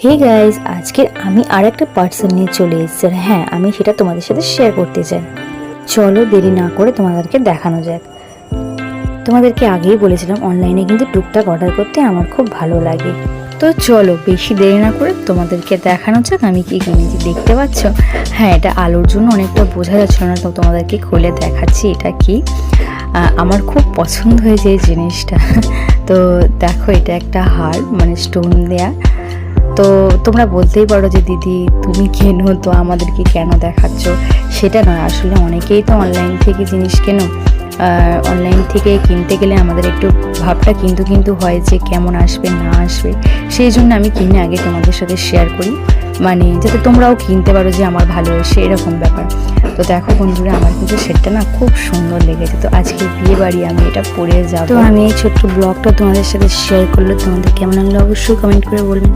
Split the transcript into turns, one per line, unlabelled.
Hey guys, আজকে আমি আর একটা পার্সেল নিয়ে চলে এসেছি। আর হ্যাঁ, আমি সেটা তোমাদের সাথে শেয়ার করতে চাই। চলো দেরি না করে তোমাদেরকে দেখানো যাক। তোমাদেরকে আগেই বলেছিলাম অনলাইনে কিন্তু টুকটাক অর্ডার করতে আমার খুব ভালো লাগে। তো চলো বেশি দেরি না করে তোমাদেরকে দেখানো যাক আমি কি কিনেছি। দেখতে পাচ্ছ, হ্যাঁ এটা আলোর জন্য অনেকটা বোঝা যাচ্ছিল না, তো তোমাদেরকে খুলে দেখাচ্ছি এটা কি। আমার খুব পছন্দ হয়েছে এই জিনিসটা। তো দেখো, এটা একটা হার, মানে স্টোন দেয়া। তো তোমরা বলতেই পারো যে দিদি তুমি কেনো, তো আমাদেরকে কেন দেখাচ্ছ। সেটা নয়, আসলে অনেকেই তো অনলাইন থেকে জিনিস কেনো। অনলাইন থেকে কিনতে গেলে আমাদের একটু ভাবটা কিন্তু হয় যে কেমন আসবে না আসবে। সেই জন্য আমি কিনে আগে তোমাদের সাথে শেয়ার করি, মানে যাতে তোমরাও কিনতে পারো যে আমার ভালো এসে, এরকম ব্যাপার। তো দেখো বন্ধুরা, আমার কিন্তু সেটটা না খুব সুন্দর লেগেছে। তো আজকে বিয়ে বাড়ি আমি এটা পরে যাবো। তো আমি এই ছোট্ট ব্লগটা তোমাদের সাথে শেয়ার করলে তোমাদের কেমন লাগলো অবশ্যই কমেন্ট করে বলবেন।